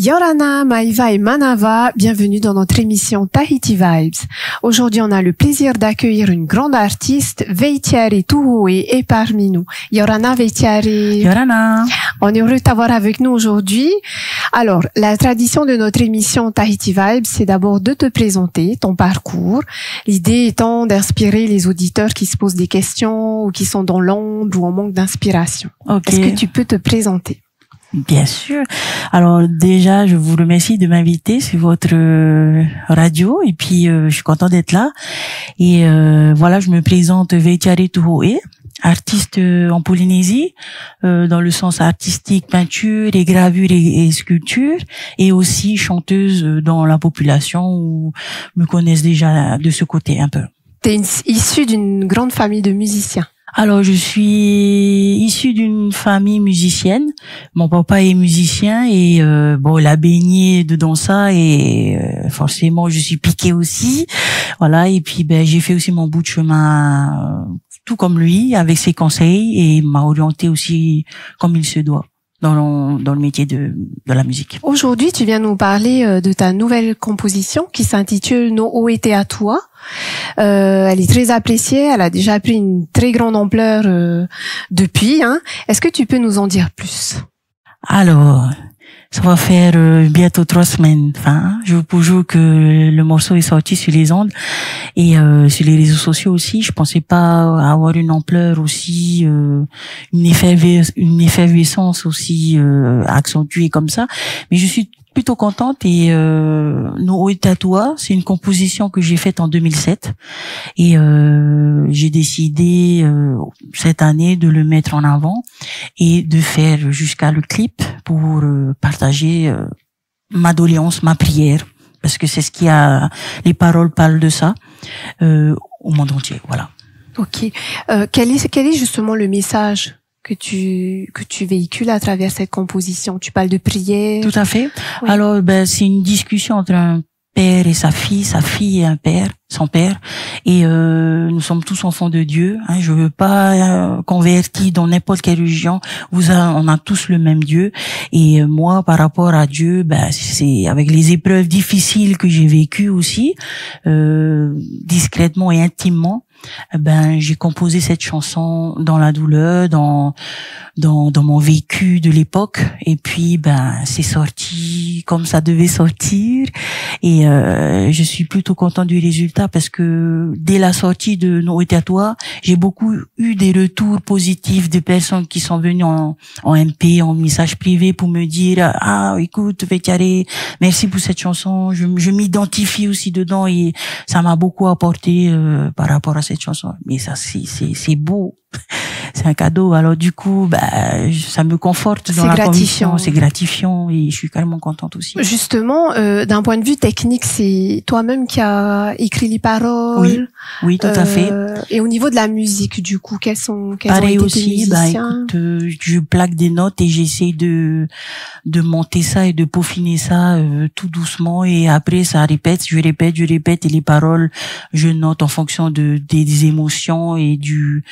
Yorana, Maïva et Manava, bienvenue dans notre émission Tahiti Vibes. Aujourd'hui, on a le plaisir d'accueillir une grande artiste, Veitiari Tuhoe, est parmi nous. Yorana, Veitiari. Yorana. On est heureux de t'avoir avec nous aujourd'hui. Alors, la tradition de notre émission Tahiti Vibes, c'est d'abord de te présenter ton parcours. L'idée étant d'inspirer les auditeurs qui se posent des questions ou qui sont dans l'ombre ou en manque d'inspiration. Okay. Est-ce que tu peux te présenter? Bien sûr. Alors déjà, je vous remercie de m'inviter sur votre radio et puis je suis contente d'être là. Et voilà, je me présente Veitiari Tuhoe, artiste en Polynésie, dans le sens artistique, peinture et gravure et sculpture, et aussi chanteuse dans la population où me connaissent déjà de ce côté un peu. T'es issue d'une grande famille de musiciens. Alors, je suis issue d'une famille musicienne. Mon papa est musicien et bon, il a baigné dedans ça et forcément, je suis piquée aussi. Voilà, et puis ben j'ai fait aussi mon bout de chemin tout comme lui avec ses conseils et m'a orientée aussi comme il se doit dans le métier de la musique. Aujourd'hui, tu viens nous parler de ta nouvelle composition qui s'intitule No Oete à toi. Elle est très appréciée, elle a déjà pris une très grande ampleur depuis. Est-ce que tu peux nous en dire plus? Alors, ça va faire bientôt 3 semaines. Enfin, jour pour jour que le morceau est sorti sur les ondes et sur les réseaux sociaux aussi. Je pensais pas avoir une ampleur aussi, une effervescence aussi accentuée comme ça. Mais je suis plutôt contente et No Oete à toi, c'est une composition que j'ai faite en 2007 et j'ai décidé cette année de le mettre en avant et de faire jusqu'à le clip pour partager ma doléance, ma prière, parce que c'est ce qui a, les paroles parlent de ça au monde entier, voilà. Ok. Quel est justement le message que tu véhicules à travers cette composition? Tu parles de prière. Tout à fait. Oui. Alors, c'est une discussion entre un père et sa fille et un père, son père, et nous sommes tous enfants de Dieu. Je veux pas convertir dans n'importe quelle religion. On a tous le même Dieu. Et moi, par rapport à Dieu, c'est avec les épreuves difficiles que j'ai vécues aussi, discrètement et intimement. J'ai composé cette chanson dans la douleur, dans mon vécu de l'époque, et puis c'est sorti comme ça devait sortir, et je suis plutôt contente du résultat parce que dès la sortie de No Oete à toi, j'ai beaucoup eu des retours positifs de personnes qui sont venues en MP, en message privé pour me dire écoute Veitiari, merci pour cette chanson, je m'identifie aussi dedans et ça m'a beaucoup apporté par rapport à cette chanson. Mais ça c'est beau. C'est un cadeau. Alors du coup, ça me conforte dans la conviction. C'est gratifiant et je suis carrément contente aussi. Justement, d'un point de vue technique, c'est toi-même qui as écrit les paroles. Oui, tout à fait. Et au niveau de la musique, du coup, quels pareil ont été aussi, tes musiciens? Écoute, je plaque des notes et j'essaie de monter ça et de peaufiner ça tout doucement et après ça répète, je répète et les paroles, je note en fonction des émotions et du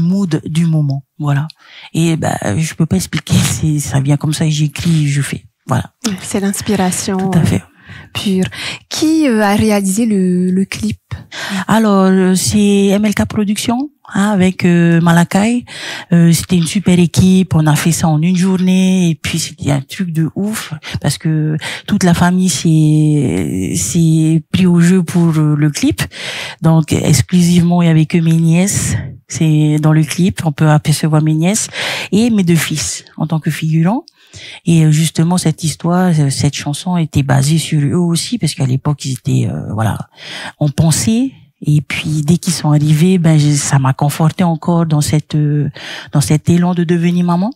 mood du moment, voilà. Et je peux pas expliquer, ça vient comme ça et j'écris, je fais, voilà. C'est l'inspiration. Tout à fait. Pure. Qui a réalisé le clip? Alors c'est MLK Productions avec Malakai. C'était une super équipe, on a fait ça en une journée et puis c'était un truc de ouf parce que toute la famille s'est pris au jeu pour le clip. Donc exclusivement il y avait que mes nièces, c'est dans le clip, on peut apercevoir mes nièces et mes 2 fils en tant que figurants. Et justement cette histoire, cette chanson était basée sur eux aussi parce qu'à l'époque ils étaient on pensait. Et puis dès qu'ils sont arrivés, ça m'a conforté encore dans cet élan de devenir maman.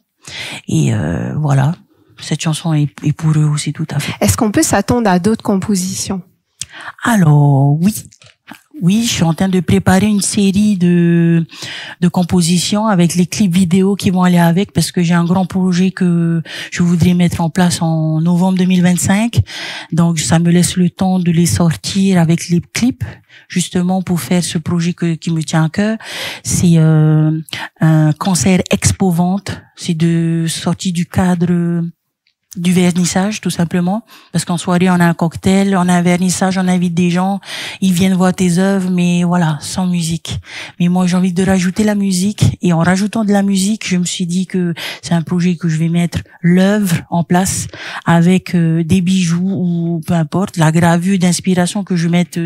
Et voilà, cette chanson est pour eux aussi tout à fait. Est-ce qu'on peut s'attendre à d'autres compositions? Alors oui, je suis en train de préparer une série de compositions avec les clips vidéo qui vont aller avec parce que j'ai un grand projet que je voudrais mettre en place en novembre 2025. Donc ça me laisse le temps de les sortir avec les clips justement pour faire ce projet qui me tient à cœur. C'est un concert expo-vente, c'est de sortie du cadre du vernissage, tout simplement, parce qu'en soirée, on a un cocktail, on a un vernissage, on invite des gens, ils viennent voir tes œuvres, mais voilà, sans musique. Mais moi, j'ai envie de rajouter la musique, et en rajoutant de la musique, je me suis dit que c'est un projet que je vais mettre l'œuvre en place avec des bijoux ou peu importe, la gravure d'inspiration que je vais mettre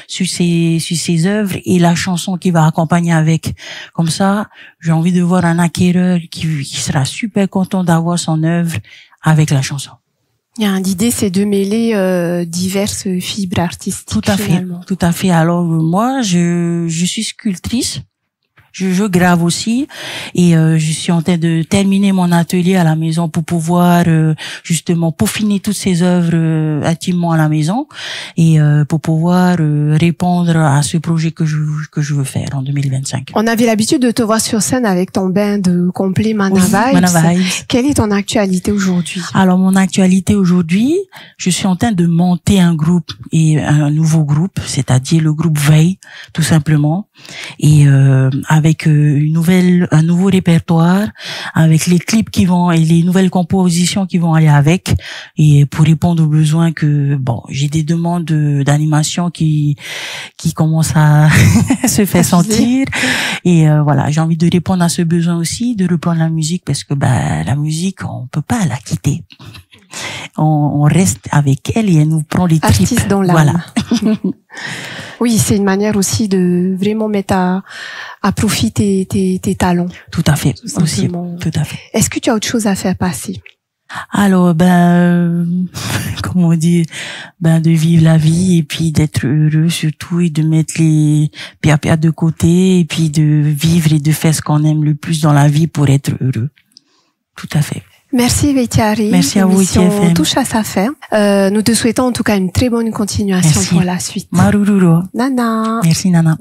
sur ces œuvres et la chanson qui va accompagner avec. Comme ça, j'ai envie de voir un acquéreur qui sera super content d'avoir son œuvre avec la chanson. L'idée, c'est de mêler diverses fibres artistiques. Tout à fait, finalement. tout à fait. Alors moi, je suis sculptrice. Je grave aussi et je suis en train de terminer mon atelier à la maison pour pouvoir justement peaufiner toutes ces œuvres intimement à la maison et pour pouvoir répondre à ce projet que je veux faire en 2025. On avait l'habitude de te voir sur scène avec ton band complet Mana Vibes. Mana Vibes. Quelle est ton actualité aujourd'hui? Alors mon actualité aujourd'hui, je suis en train de monter un groupe et un nouveau groupe, c'est-à-dire le groupe Veille, tout simplement, et avec un nouveau répertoire, avec les clips qui vont et les nouvelles compositions qui vont aller avec, et pour répondre aux besoins que j'ai des demandes d'animation qui commencent à se faire sentir, et voilà, j'ai envie de répondre à ce besoin aussi, de reprendre la musique parce que la musique on peut pas la quitter. On reste avec elle et elle nous prend les tripes. Artiste dans l'âme. Voilà. Oui, c'est une manière aussi de vraiment mettre à profit tes talents. Tout à fait. Aussi. Tout à fait. Est-ce que tu as autre chose à faire passer? Alors, comment dire, de vivre la vie et puis d'être heureux surtout et de mettre les pia de côté et puis de vivre et de faire ce qu'on aime le plus dans la vie pour être heureux. Tout à fait. Merci Vetiari. Merci à vous ITFM. On touche à sa fin. Nous te souhaitons en tout cas une très bonne continuation pour la suite. Marururo. Nana. Merci Nana.